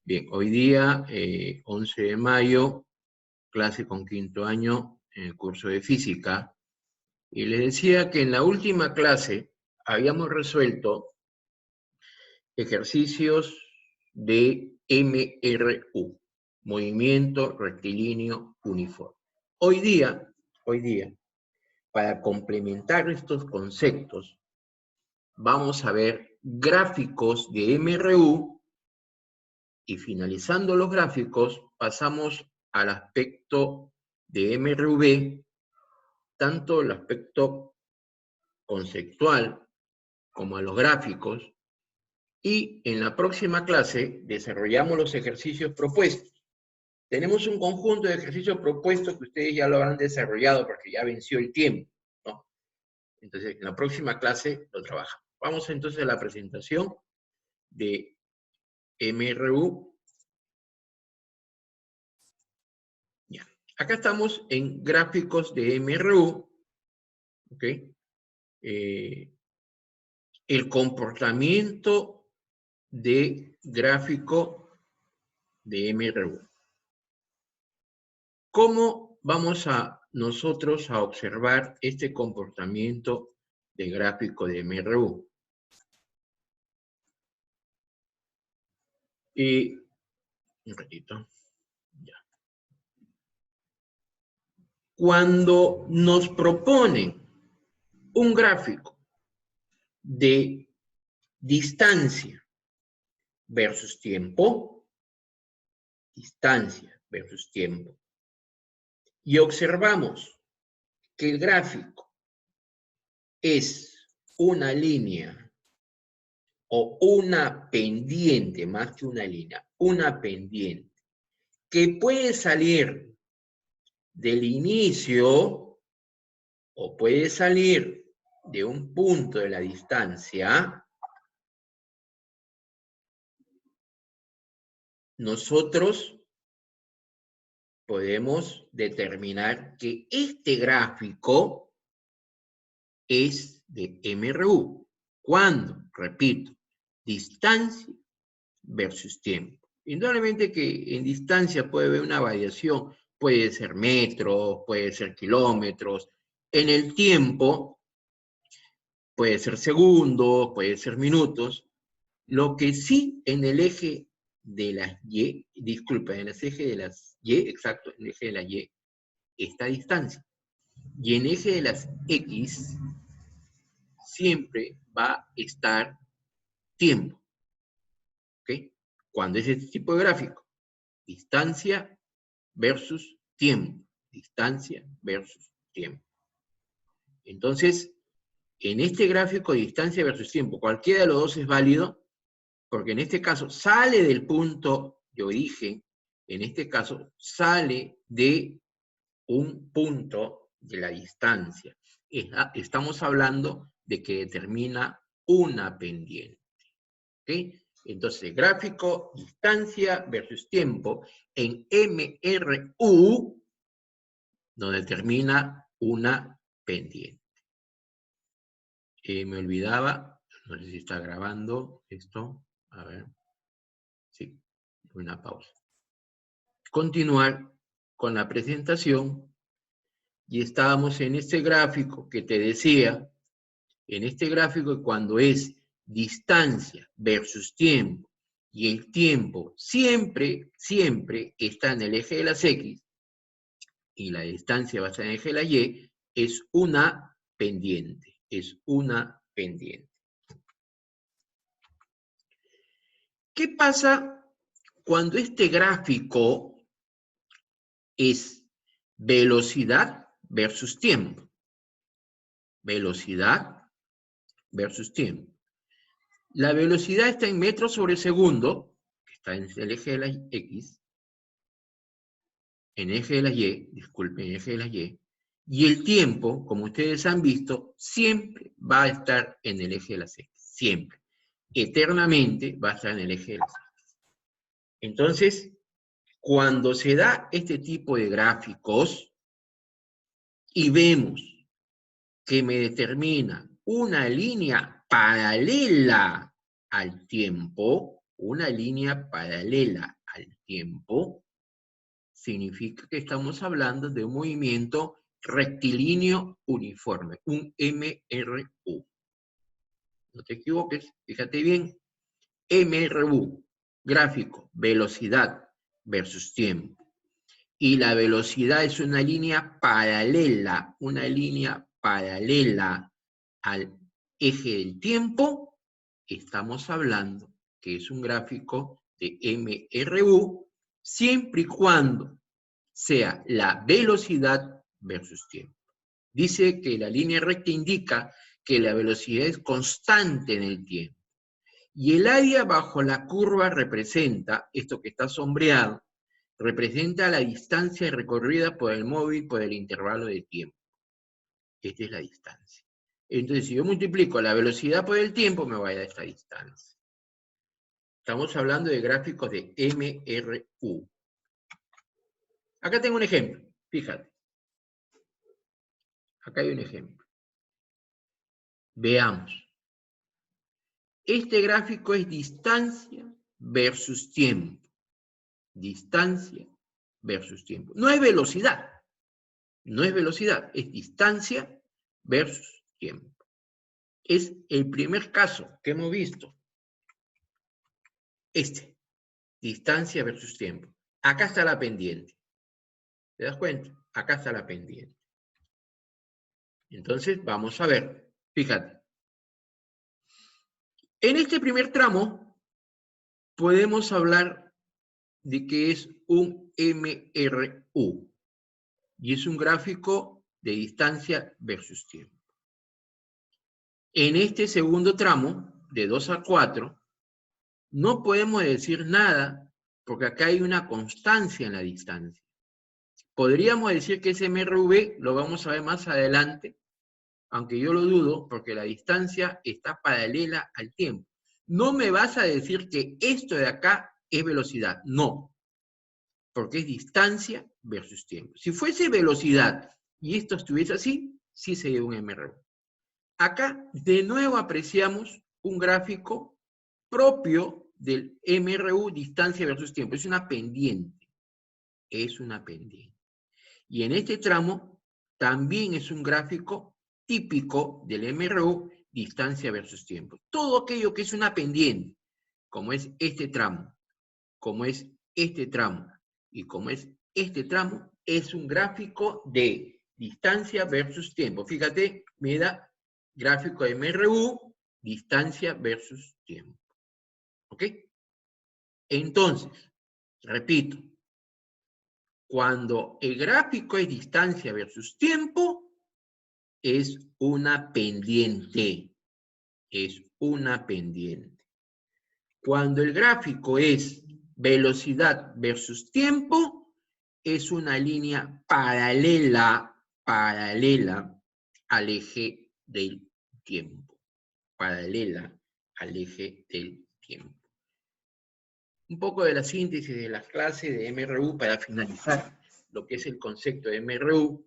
Bien, hoy día, 11 de mayo, clase con quinto año en el curso de física. Y les decía que en la última clase habíamos resuelto ejercicios de MRU, movimiento rectilíneo uniforme. Hoy día, para complementar estos conceptos, vamos a ver gráficos de MRU y finalizando los gráficos pasamos al aspecto de MRV, tanto el aspecto conceptual como a los gráficos, y en la próxima clase desarrollamos los ejercicios propuestos. Tenemos un conjunto de ejercicios propuestos que ustedes ya lo habrán desarrollado porque ya venció el tiempo, ¿no? Entonces, en la próxima clase lo trabajamos. Vamos entonces a la presentación de MRU. Ya. Acá estamos en gráficos de MRU, ¿ok? El comportamiento de gráfico de MRU. ¿Cómo vamos a nosotros a observar este comportamiento de gráfico de MRU? Y un ratito. Ya. Cuando nos proponen un gráfico de distancia versus tiempo, y observamos que el gráfico es una línea o una pendiente, más que una línea, una pendiente, que puede salir del inicio o puede salir de un punto de la distancia, nosotros podemos determinar que este gráfico es de MRU. ¿Cuándo? Repito, distancia versus tiempo. Indudablemente que en distancia puede haber una variación, puede ser metros, puede ser kilómetros. En el tiempo puede ser segundos, puede ser minutos. Lo que sí en el eje de las Y, disculpa, en el eje de las Y, exacto, en el eje de la Y, está distancia. Y en el eje de las X siempre va a estar tiempo. ¿Ok? Cuando es este tipo de gráfico, distancia versus tiempo, distancia versus tiempo. Entonces, en este gráfico de distancia versus tiempo, cualquiera de los dos es válido, porque en este caso sale del punto de origen, en este caso sale de un punto de la distancia. Estamos hablando de que determina una pendiente. ¿Ok? Entonces, gráfico, distancia versus tiempo, en MRU nos determina una pendiente. Me olvidaba, no sé si está grabando esto, a ver, sí, una pausa. Continuar con la presentación, y estábamos en este gráfico que te decía, en este gráfico cuando es distancia versus tiempo, y el tiempo siempre está en el eje de las X, y la distancia va a estar en el eje de la Y, es una pendiente, ¿Qué pasa cuando este gráfico es velocidad versus tiempo? Velocidad versus tiempo. La velocidad está en metros sobre segundo, que está en el eje de la X, en el eje de la Y, disculpen, en el eje de la y el tiempo, como ustedes han visto, siempre va a estar en el eje de las X, siempre. Eternamente va a estar en el eje de las X. Entonces, cuando se da este tipo de gráficos y vemos que me determina una línea paralela al tiempo, una línea paralela al tiempo, significa que estamos hablando de un movimiento rectilíneo uniforme, un MRU. No te equivoques, fíjate bien. MRU, gráfico, velocidad versus tiempo. Y la velocidad es una línea paralela al eje del tiempo. Estamos hablando que es un gráfico de MRU, siempre y cuando sea la velocidad versus tiempo. Dice que la línea recta indica que la velocidad es constante en el tiempo. Y el área bajo la curva representa, esto que está sombreado, representa la distancia recorrida por el móvil por el intervalo de tiempo. Esta es la distancia. Entonces, si yo multiplico la velocidad por el tiempo, me va a dar esta distancia. Estamos hablando de gráficos de MRU. Acá tengo un ejemplo, fíjate. Acá hay un ejemplo. Veamos. Este gráfico es distancia versus tiempo. Distancia versus tiempo. No es velocidad. No es velocidad, es distancia versus tiempo. Es el primer caso que hemos visto. Este. Distancia versus tiempo. Acá está la pendiente. ¿Te das cuenta? Acá está la pendiente. Entonces, vamos a ver. Fíjate. En este primer tramo, podemos hablar de que es un MRU. Y es un gráfico de distancia versus tiempo. En este segundo tramo, de 2 a 4, no podemos decir nada porque acá hay una constancia en la distancia. Podríamos decir que ese MRV lo vamos a ver más adelante, aunque yo lo dudo porque la distancia está paralela al tiempo. No me vas a decir que esto de acá es velocidad, no, porque es distancia versus tiempo. Si fuese velocidad y esto estuviese así, sí sería un MRV. Acá de nuevo apreciamos un gráfico propio del MRU, distancia versus tiempo. Es una pendiente. Es una pendiente. Y en este tramo también es un gráfico típico del MRU, distancia versus tiempo. Todo aquello que es una pendiente, como es este tramo, como es este tramo y como es este tramo, es un gráfico de distancia versus tiempo. Fíjate, me da gráfico de MRU, distancia versus tiempo. ¿Ok? Entonces, repito, cuando el gráfico es distancia versus tiempo, es una pendiente. Es una pendiente. Cuando el gráfico es velocidad versus tiempo, es una línea paralela al eje del tiempo. Paralela al eje del tiempo. Un poco de la síntesis de las clases de MRU para finalizar lo que es el concepto de MRU.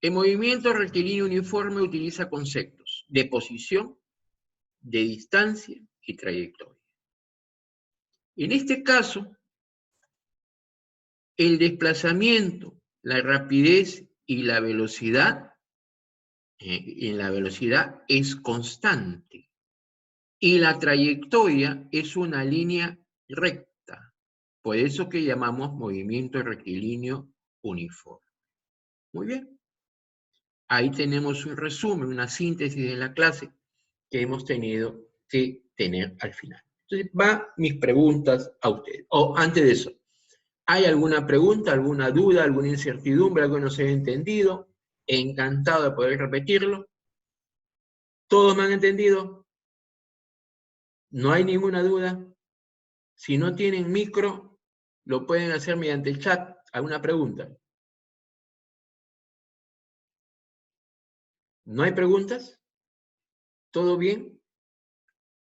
El movimiento rectilíneo uniforme utiliza conceptos de posición, de distancia y trayectoria. En este caso, el desplazamiento, la rapidez y la velocidad, en la velocidad es constante y la trayectoria es una línea recta. Por eso que llamamos movimiento rectilíneo uniforme. Muy bien. Ahí tenemos un resumen, una síntesis de la clase que hemos tenido que tener al final. Entonces, va mis preguntas a ustedes. O antes de eso, ¿hay alguna pregunta, alguna duda, alguna incertidumbre, algo que no se haya entendido? Encantado de poder repetirlo. ¿Todos me han entendido? ¿No hay ninguna duda? Si no tienen micro, lo pueden hacer mediante el chat. ¿Alguna pregunta? ¿No hay preguntas? ¿Todo bien?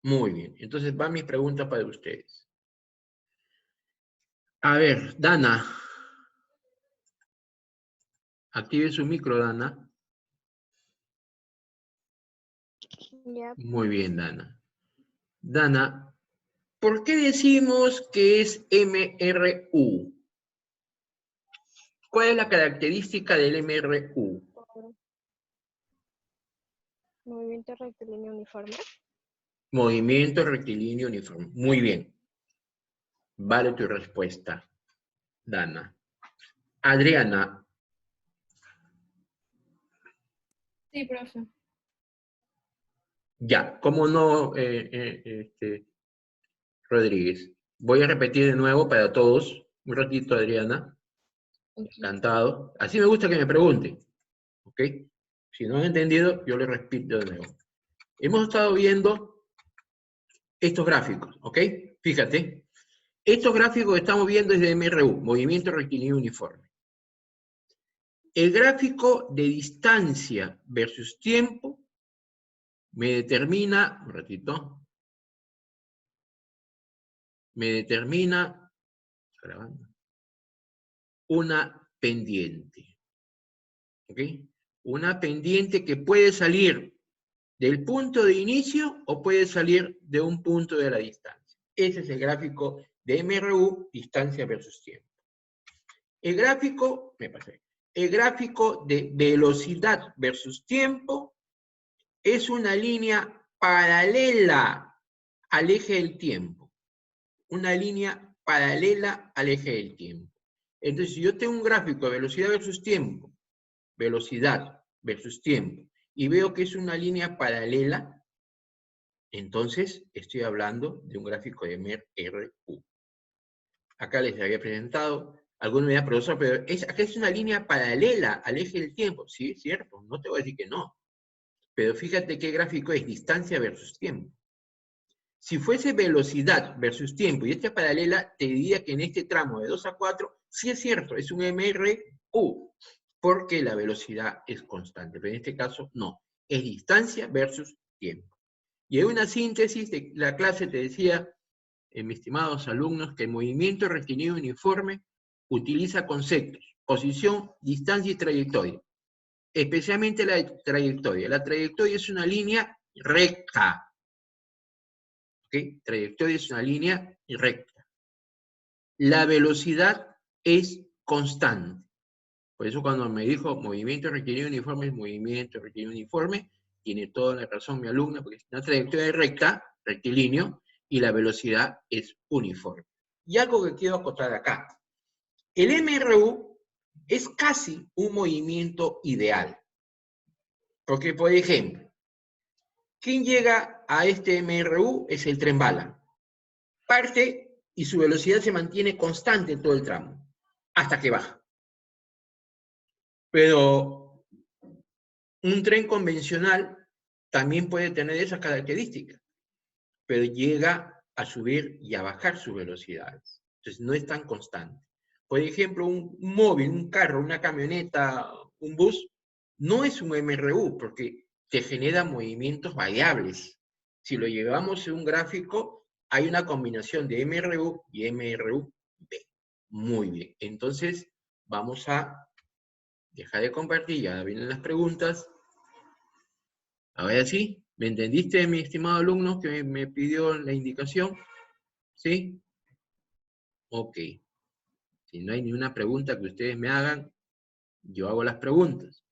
Muy bien. Entonces van mis preguntas para ustedes. A ver, Dana. Active su micro, Dana. Ya. Muy bien, Dana. Dana, ¿Por qué decimos que es MRU? ¿Cuál es la característica del MRU? Movimiento rectilíneo uniforme. Movimiento rectilíneo uniforme. Muy bien. Vale tu respuesta, Dana. Adriana. Sí, profe. Ya, ¿cómo no, Rodríguez? Voy a repetir de nuevo para todos. Un ratito, Adriana. Encantado. Así me gusta que me pregunten. ¿Ok? Si no han entendido, yo les repito de nuevo. Hemos estado viendo estos gráficos, ¿ok? Fíjate. Estos gráficos que estamos viendo es de MRU, Movimiento Rectilíneo Uniforme. El gráfico de distancia versus tiempo me determina, un ratito, me determina una pendiente. ¿Ok? Una pendiente que puede salir del punto de inicio o puede salir de un punto de la distancia. Ese es el gráfico de MRU, distancia versus tiempo. El gráfico, el gráfico de velocidad versus tiempo es una línea paralela al eje del tiempo. Una línea paralela al eje del tiempo. Entonces, si yo tengo un gráfico de velocidad versus tiempo, y veo que es una línea paralela, entonces estoy hablando de un gráfico de MRU. Acá les había presentado, algunos me dirán, profesor, pero acá es una línea paralela al eje del tiempo. Sí, es cierto, no te voy a decir que no. Pero fíjate qué gráfico es distancia versus tiempo. Si fuese velocidad versus tiempo y esta es paralela, te diría que en este tramo de 2 a 4, sí es cierto, es un MRU, porque la velocidad es constante. Pero en este caso, no. Es distancia versus tiempo. Y en una síntesis de la clase te decía, mis estimados alumnos, que el movimiento rectilíneo uniforme utiliza conceptos, posición, distancia y trayectoria. Especialmente la trayectoria. La trayectoria es una línea recta. ¿Ok? Trayectoria es una línea recta. La velocidad es constante. Por eso cuando me dijo movimiento rectilíneo uniforme es movimiento rectilíneo uniforme, tiene toda la razón mi alumna, porque es una trayectoria recta, rectilíneo, y la velocidad es uniforme. Y algo que quiero acotar acá. El MRU es casi un movimiento ideal. Porque, por ejemplo, quien llega a este MRU es el tren bala. Parte y su velocidad se mantiene constante en todo el tramo, hasta que baja. Pero un tren convencional también puede tener esas características, pero llega a subir y a bajar sus velocidades. Entonces no es tan constante. Por ejemplo, un móvil, un carro, una camioneta, un bus, no es un MRU porque te genera movimientos variables. Si lo llevamos en un gráfico, hay una combinación de MRU y MRUB. Muy bien. Entonces, vamos a dejar de compartir, ya vienen las preguntas. Ahora sí, ¿me entendiste, mi estimado alumno, que me pidió la indicación? ¿Sí? Ok. Si no hay ninguna pregunta que ustedes me hagan, yo hago las preguntas.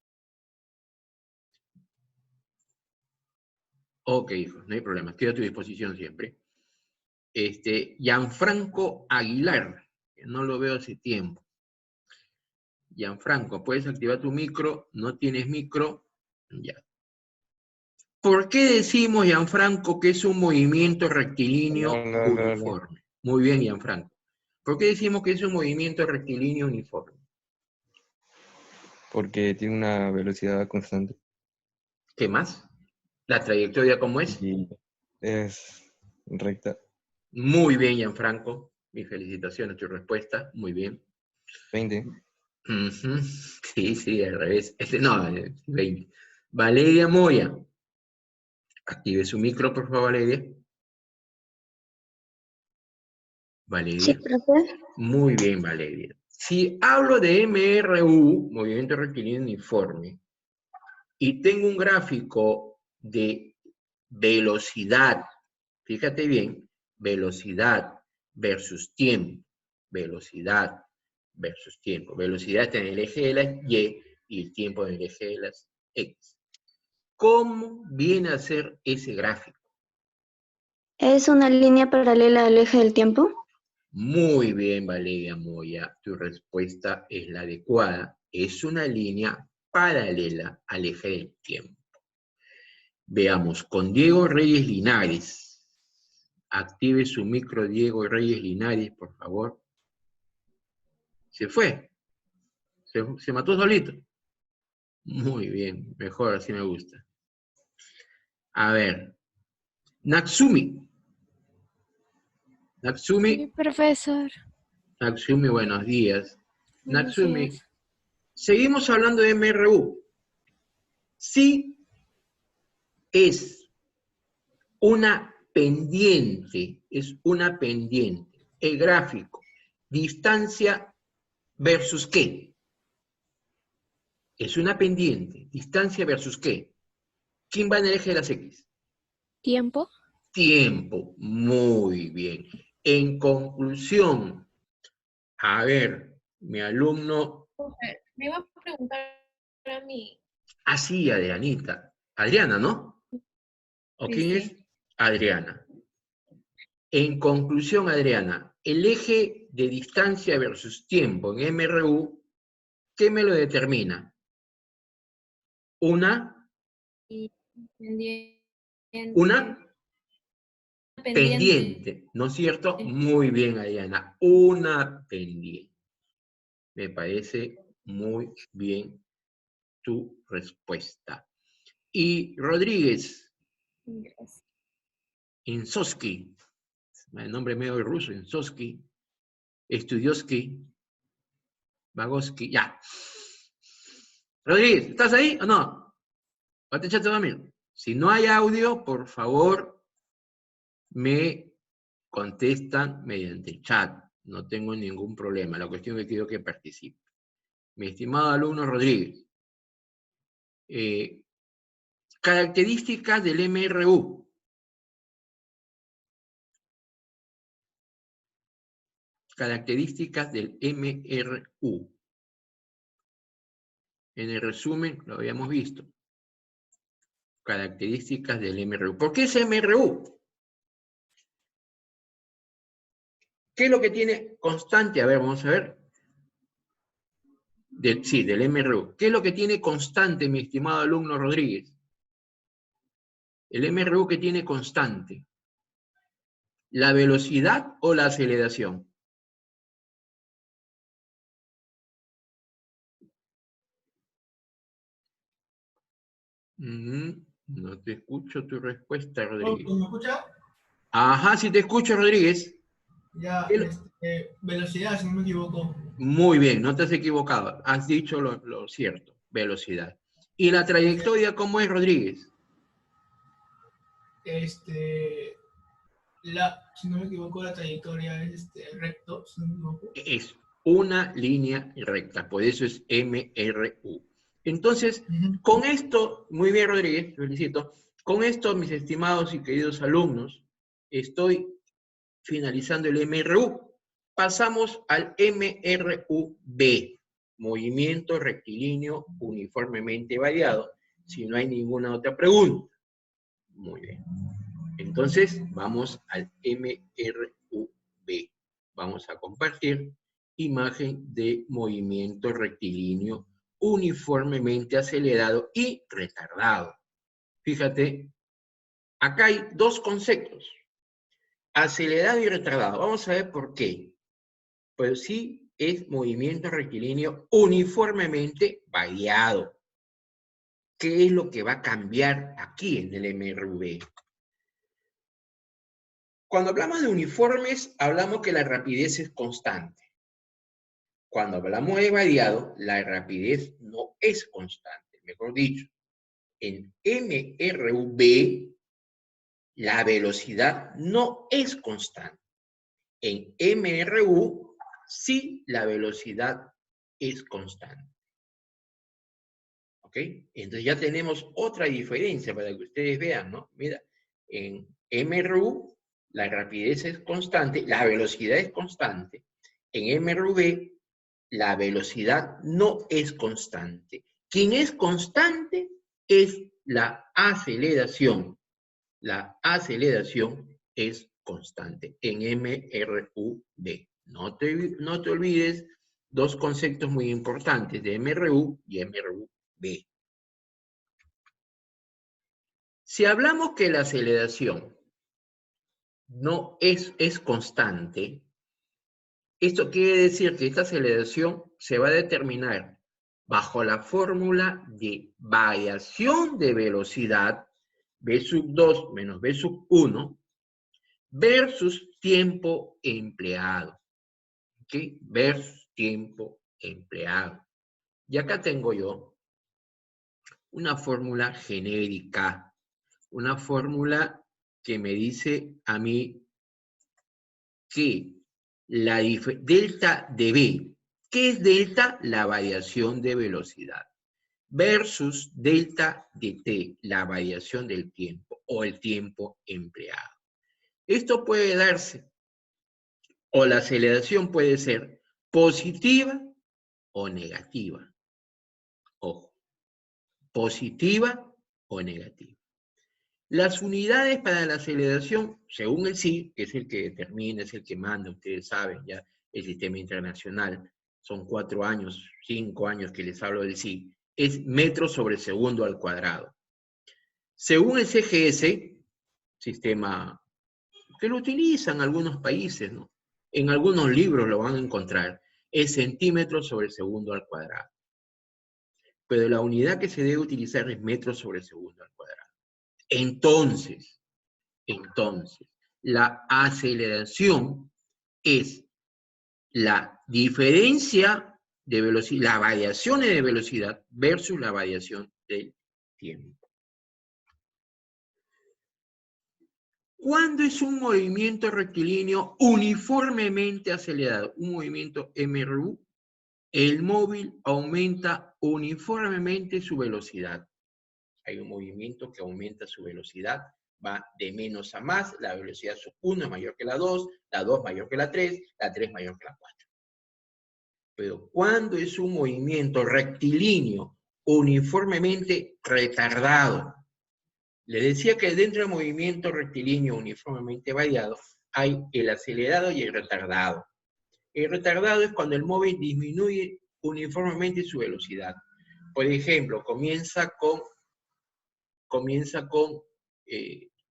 Ok, hijos, no hay problema. Estoy a tu disposición siempre. Gianfranco Aguilar, que no lo veo hace tiempo. Gianfranco, puedes activar tu micro. No tienes micro. Ya. ¿Por qué decimos, Gianfranco, que es un movimiento rectilíneo uniforme? Muy bien, Gianfranco. ¿Por qué decimos que es un movimiento rectilíneo uniforme? Porque tiene una velocidad constante. ¿Qué más? ¿La trayectoria cómo es? Y es recta. Muy bien, Gianfranco. Mis felicitaciones, tu respuesta. Muy bien. 20. Uh-huh. Sí, al revés. No, 20. Valeria Moya. Active su micro, por favor, Valeria. Valeria. Sí, profe. Muy bien, Valeria. Si hablo de MRU, movimiento rectilíneo uniforme, y tengo un gráfico de velocidad, fíjate bien, velocidad versus tiempo, velocidad versus tiempo. Velocidad está en el eje de las Y y el tiempo en el eje de las X. ¿Cómo viene a ser ese gráfico? ¿Es una línea paralela al eje del tiempo? Muy bien, Valeria Moya, tu respuesta es la adecuada. Es una línea paralela al eje del tiempo. Veamos, con Diego Reyes Linares. Active su micro, Diego Reyes Linares, por favor. Se fue. Se mató solito. Muy bien, mejor, así me gusta. A ver, Natsumi. Natsumi, Sí, profesor. Natsumi, buenos días. Buenos Natsumi, días. seguimos hablando de MRU. Sí es una pendiente, El gráfico, distancia versus qué. Es una pendiente, distancia versus qué. ¿Quién va en el eje de las X? ¿Tiempo? Tiempo, muy bien. En conclusión, a ver, mi alumno, Profe, me iba a preguntar a mí. así, Adrianita. Adriana, ¿no? ¿O Sí, quién sí. es? Adriana. En conclusión, Adriana, el eje de distancia versus tiempo en MRU, ¿qué me lo determina? Una Pendiente. pendiente, ¿no es cierto? Muy bien, Adriana, una pendiente. Me parece muy bien tu respuesta. Y Rodríguez, Gracias. Insoski, el nombre medio ruso, Insoski, Studioski, Vagoski, ya. Rodríguez, ¿estás ahí o no? ¿O te echaste a dormir? Si no hay audio, por favor, me contestan mediante el chat. No tengo ningún problema. La cuestión es que quiero que participe. Mi estimado alumno Rodríguez, características del MRU. Características del MRU. En el resumen lo habíamos visto. Características del MRU. ¿Por qué es MRU? ¿Qué es lo que tiene constante? A ver, vamos a ver. Del MRU. ¿Qué es lo que tiene constante, mi estimado alumno Rodríguez? El MRU que tiene constante. ¿La velocidad o la aceleración? No te escucho tu respuesta, Rodríguez. ¿Me escucha? Ajá, sí te escucho, Rodríguez. Ya, velocidad, si no me equivoco. Muy bien, no te has equivocado. Has dicho lo cierto, velocidad. ¿Y la trayectoria cómo es, Rodríguez? Si no me equivoco, la trayectoria es recto, si no me equivoco. Es una línea recta, por eso es MRU. Entonces, con esto, muy bien, Rodríguez, felicito. Con esto, mis estimados y queridos alumnos, estoy finalizando el MRU. Pasamos al MRUB, movimiento rectilíneo uniformemente variado, si no hay ninguna otra pregunta. Muy bien. Entonces, vamos al MRUB. Vamos a compartir imagen de movimiento rectilíneo uniformemente acelerado y retardado. Fíjate, acá hay dos conceptos. Acelerado y retardado. Vamos a ver por qué. Pues sí, es movimiento rectilíneo uniformemente variado. ¿Qué es lo que va a cambiar aquí en el MRV? Cuando hablamos de uniformes, hablamos que la rapidez es constante. Cuando hablamos de variado, la rapidez no es constante. Mejor dicho, en MRV, la velocidad no es constante. En MRU, sí, la velocidad es constante. ¿Ok? Entonces ya tenemos otra diferencia para que ustedes vean, ¿no? Mira, en MRU la rapidez es constante, la velocidad es constante. En MRV, la velocidad no es constante. Quien es constante es la aceleración. La aceleración es constante en MRV. No te olvides dos conceptos muy importantes de MRU y MRV. Si hablamos que la aceleración no es constante, esto quiere decir que esta aceleración se va a determinar bajo la fórmula de variación de velocidad v sub 2 menos v sub 1 versus tiempo empleado. ¿Ok? Versus tiempo empleado. Y acá tengo yo una fórmula genérica, una fórmula que me dice a mí que la delta de B, ¿qué es delta? La variación de velocidad, versus delta de T, la variación del tiempo o el tiempo empleado. Esto puede darse, o la aceleración puede ser positiva o negativa. Ojo, positiva o negativa. Las unidades para la aceleración, según el SI, que es el que determina, es el que manda, ustedes saben ya, el sistema internacional, son 4 años, 5 años que les hablo del SI, es metros sobre segundo al cuadrado. Según el CGS, sistema que lo utilizan algunos países, ¿no? En algunos libros lo van a encontrar, es centímetros sobre segundo al cuadrado. Pero la unidad que se debe utilizar es metros sobre segundo al cuadrado. Entonces, la aceleración es la diferencia de velocidad, las variaciones de velocidad versus la variación del tiempo. ¿Cuándo es un movimiento rectilíneo uniformemente acelerado? Un movimiento MRU. El móvil aumenta uniformemente su velocidad. Hay un movimiento que aumenta su velocidad, va de menos a más, la velocidad sub 1 es mayor que la 2 mayor que la 3 mayor que la 4. Pero cuando es un movimiento rectilíneo uniformemente retardado, les decía que dentro del movimiento rectilíneo uniformemente variado hay el acelerado y el retardado. El retardado es cuando el móvil disminuye uniformemente su velocidad. Por ejemplo, comienza con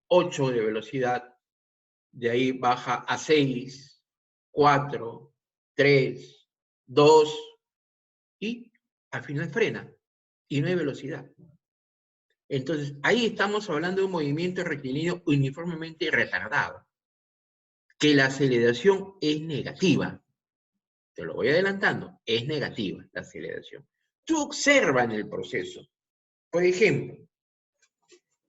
8 de velocidad, de ahí baja a 6, 4, 3, 2, y al final frena, y no hay velocidad. Entonces, ahí estamos hablando de un movimiento rectilíneo uniformemente retardado, que la aceleración es negativa. Te lo voy adelantando, es negativa la aceleración. Tú observa en el proceso, por ejemplo,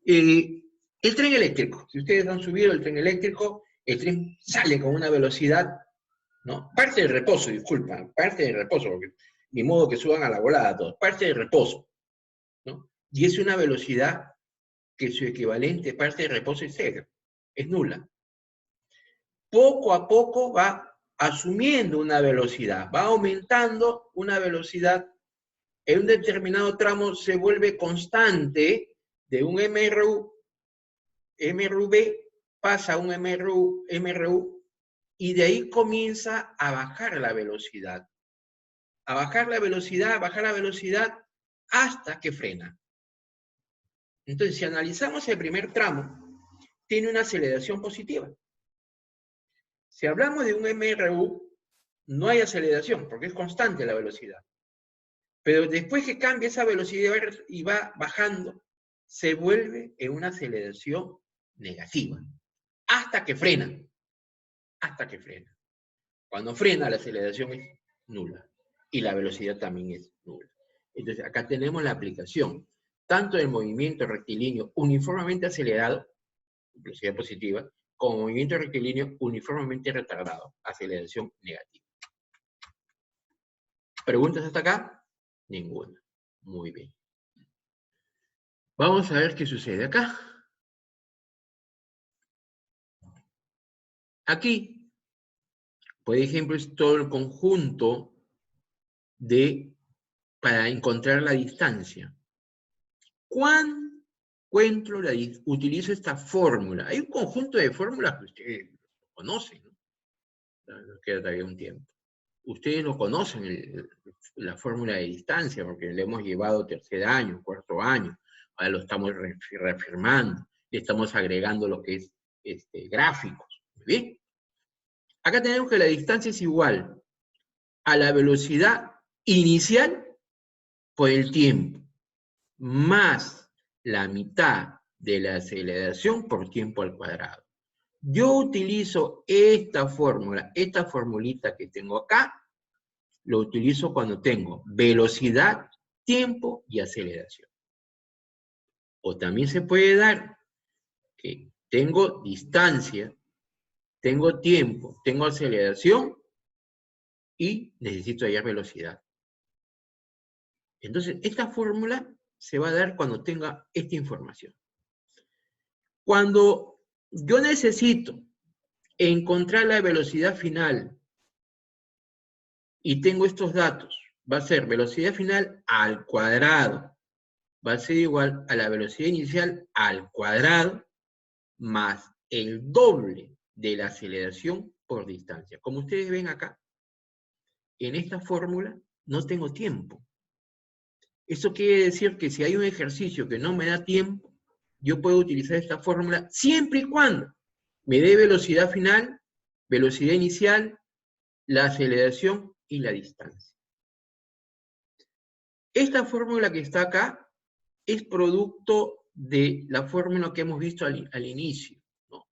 el tren eléctrico. Si ustedes han subido el tren eléctrico, el tren sale con una velocidad, ¿no? Parte del reposo, disculpa, parte del reposo, porque ni modo que suban a la volada todos, parte del reposo, ¿no? Y es una velocidad que su equivalente parte de reposo es cero, es nula. Poco a poco va asumiendo una velocidad, va aumentando una velocidad, en un determinado tramo se vuelve constante de un MRV, pasa a un MRU, y de ahí comienza a bajar la velocidad. A bajar la velocidad, hasta que frena. Entonces, si analizamos el primer tramo, tiene una aceleración positiva. Si hablamos de un MRU, no hay aceleración, porque es constante la velocidad. Pero después que cambia esa velocidad y va bajando, se vuelve en una aceleración negativa, hasta que frena. Hasta que frena. Cuando frena, la aceleración es nula, y la velocidad también es nula. Entonces, acá tenemos la aplicación, tanto del movimiento rectilíneo uniformemente acelerado, velocidad positiva, como movimiento rectilíneo uniformemente retardado, aceleración negativa. ¿Preguntas hasta acá? Ninguna. Muy bien. Vamos a ver qué sucede acá. Aquí, por ejemplo, es todo el conjunto para encontrar la distancia. ¿Cuándo utilizo esta fórmula? Hay un conjunto de fórmulas que ustedes conocen, ¿no? Nos queda todavía un tiempo. Ustedes lo conocen, la fórmula de distancia, porque lo hemos llevado tercer año, cuarto año, ahora lo estamos reafirmando, le estamos agregando lo que es gráficos. ¿Bien? Acá tenemos que la distancia es igual a la velocidad inicial por el tiempo, más la mitad de la aceleración por tiempo al cuadrado. Yo utilizo esta fórmula, esta formulita que tengo acá, lo utilizo cuando tengo velocidad, tiempo y aceleración. O también se puede dar que tengo distancia, tengo tiempo, tengo aceleración y necesito hallar velocidad. Entonces, esta fórmula se va a dar cuando tenga esta información. Cuando yo necesito encontrar la velocidad final y tengo estos datos, va a ser velocidad final al cuadrado, va a ser igual a la velocidad inicial al cuadrado más el doble de la aceleración por distancia. Como ustedes ven acá, en esta fórmula no tengo tiempo. Eso quiere decir que si hay un ejercicio que no me da tiempo, yo puedo utilizar esta fórmula siempre y cuando me dé velocidad final, velocidad inicial, la aceleración y la distancia. Esta fórmula que está acá es producto de la fórmula que hemos visto al inicio, ¿no?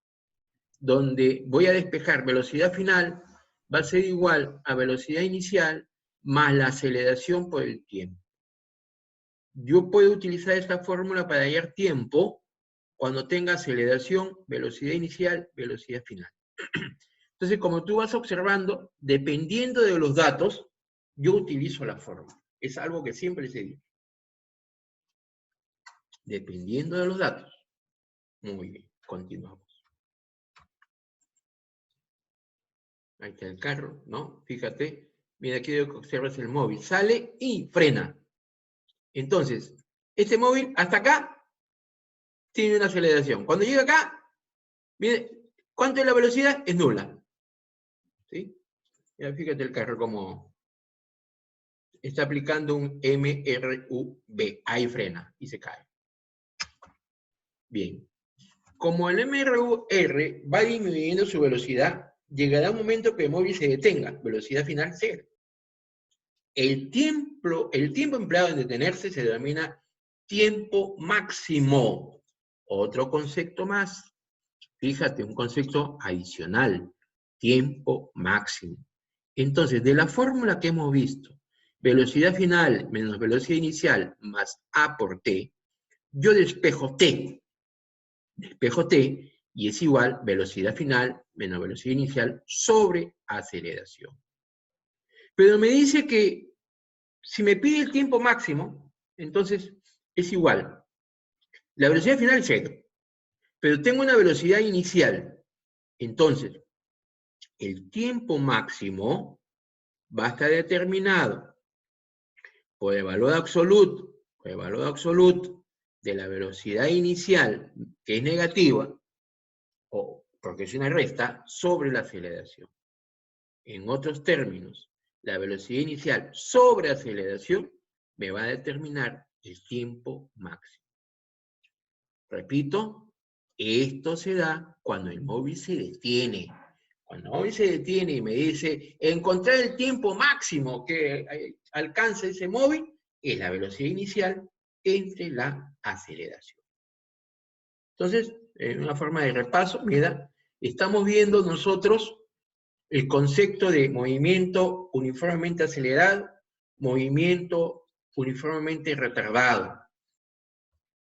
Donde voy a despejar velocidad final, va a ser igual a velocidad inicial más la aceleración por el tiempo. Yo puedo utilizar esta fórmula para hallar tiempo cuando tenga aceleración, velocidad inicial, velocidad final. Entonces, como tú vas observando, dependiendo de los datos, yo utilizo la fórmula. Es algo que siempre les he dicho. Dependiendo de los datos. Muy bien, continuamos. Ahí está el carro, ¿no? Fíjate, mira aquí lo que observas el móvil. Sale y frena. Entonces, este móvil hasta acá tiene una aceleración. Cuando llega acá, mire, ¿cuánto es la velocidad? Es nula. ¿Sí? Ya fíjate el carro como está aplicando un MRV. Ahí frena y se cae. Bien. Como el MRV va disminuyendo su velocidad, llegará un momento que el móvil se detenga. Velocidad final 0. El tiempo empleado en detenerse se denomina tiempo máximo. Otro concepto más. Fíjate, un concepto adicional. Tiempo máximo. Entonces, de la fórmula que hemos visto, velocidad final menos velocidad inicial más A por T, yo despejo T. Despejo T y es igual velocidad final menos velocidad inicial sobre aceleración. Pero me dice que si me pide el tiempo máximo, entonces es igual. La velocidad final es 0. Pero tengo una velocidad inicial. Entonces, el tiempo máximo va a estar determinado por el valor absoluto de la velocidad inicial, que es negativa, o porque es una resta, sobre la aceleración. En otros términos, la velocidad inicial sobre aceleración me va a determinar el tiempo máximo. Repito, esto se da cuando el móvil se detiene. Cuando el móvil se detiene y me dice, encontrar el tiempo máximo que alcanza ese móvil, es la velocidad inicial entre la aceleración. Entonces, en una forma de repaso, mira, estamos viendo nosotros el concepto de movimiento uniformemente acelerado, movimiento uniformemente retardado.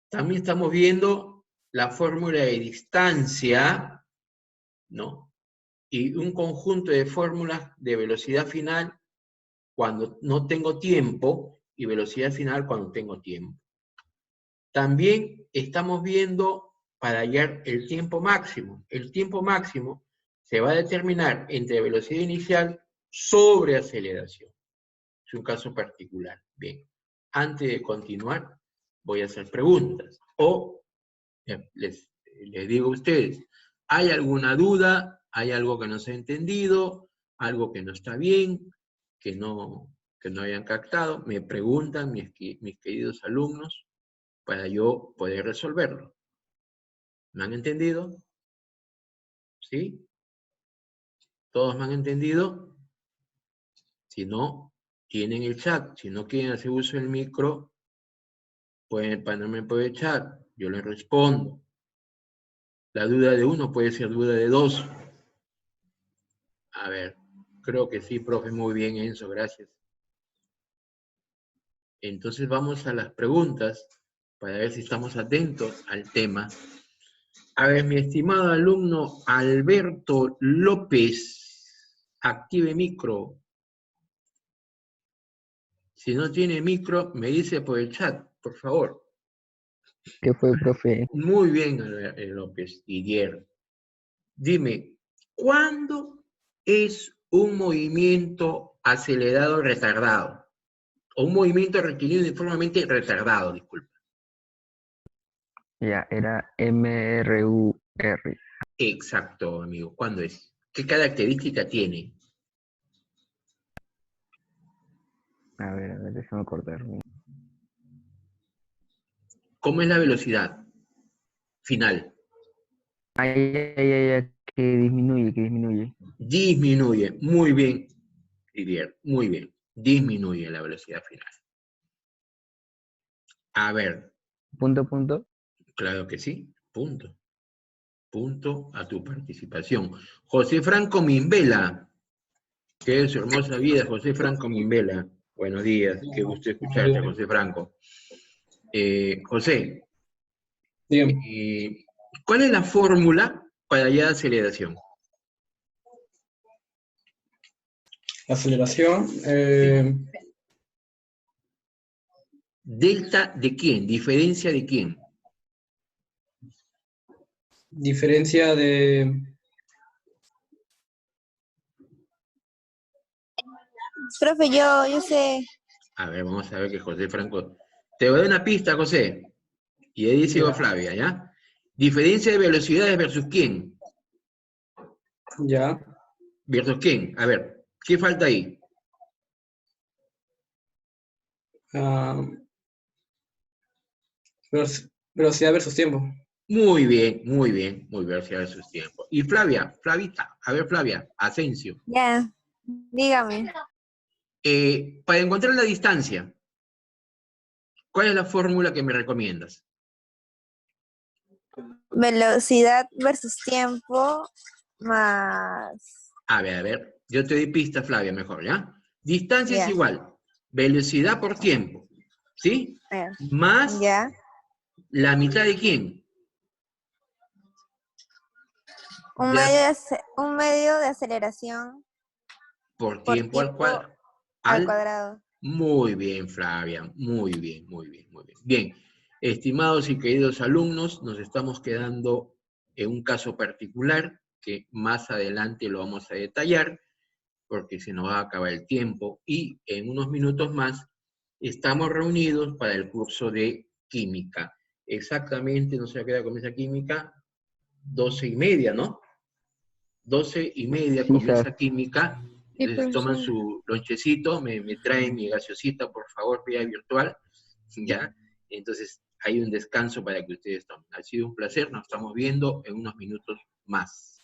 También estamos viendo la fórmula de distancia, ¿no? Y un conjunto de fórmulas de velocidad final cuando no tengo tiempo y velocidad final cuando tengo tiempo. También estamos viendo para hallar el tiempo máximo. El tiempo máximo se va a determinar entre velocidad inicial sobre aceleración. Es un caso particular. Bien, antes de continuar, voy a hacer preguntas. O les digo a ustedes, ¿hay alguna duda? ¿Hay algo que no se ha entendido? ¿Algo que no está bien? ¿Que no hayan captado? Me preguntan mis queridos alumnos para yo poder resolverlo. ¿Me han entendido? ¿Sí? ¿Todos me han entendido? Si no, tienen el chat. Si no quieren hacer uso del micro, pueden ponerme por el chat. Yo les respondo. La duda de uno puede ser duda de dos. A ver, creo que sí, profe. Muy bien, Enzo, gracias. Entonces vamos a las preguntas para ver si estamos atentos al tema. A ver, mi estimado alumno Alberto López, active micro. Si no tiene micro, me dice por el chat, por favor. ¿Qué fue, profe? Muy bien, López, Didier. Dime, ¿cuándo es un movimiento acelerado retardado? O un movimiento requerido uniformemente retardado, disculpa. Ya, era MRUR. Exacto, amigo. ¿Cuándo es? ¿Qué característica tiene? A ver, déjame acordarme. ¿Cómo es la velocidad final? Que disminuye. Disminuye. Muy bien, Didier. Muy bien. Disminuye la velocidad final. A ver. Punto. Claro que sí. Punto. Punto a tu participación. José Franco Mimbela. Qué es su hermosa vida, José Franco Mimbela. Buenos días. Qué gusto escucharte, José Franco. José. ¿Cuál es la fórmula para la aceleración? Aceleración. ¿Delta de quién? ¿Diferencia de quién? Diferencia de... Profe, yo sé. A ver, vamos a ver que José Franco... Te voy a dar una pista, José. Y ahí dice Flavia, ¿ya? Diferencia de velocidades versus quién. Ya. ¿Versus quién? A ver, ¿qué falta ahí? Velocidad versus tiempo. Muy bien, velocidad versus tiempo. Y Flavita, a ver Flavia, Asensio. Ya, dígame. Para encontrar la distancia, ¿cuál es la fórmula que me recomiendas? Velocidad versus tiempo más... A ver, yo te doy pista, Flavia, mejor, ¿ya? Distancia es igual, velocidad por tiempo, ¿sí? Más la mitad de quién. Un medio de aceleración por tiempo al cuadrado. Muy bien, Flavia, muy bien. Bien, estimados y queridos alumnos, nos estamos quedando en un caso particular que más adelante lo vamos a detallar, porque se nos va a acabar el tiempo, y en unos minutos más estamos reunidos para el curso de química. Exactamente, no sé a qué hora comienza química, 12:30, ¿no? 12:30 Sí, comienza química. Sí, Toman su lonchecito, me traen mi gaseosita, por favor, vía virtual, ¿ya? Entonces, hay un descanso para que ustedes tomen. Ha sido un placer, nos estamos viendo en unos minutos más.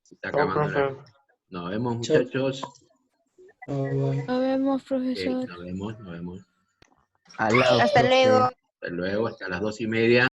Se está acabando Nos vemos, muchachos. Nos vemos, profesor. Nos vemos. Hasta luego. Hasta luego, hasta las 2:30.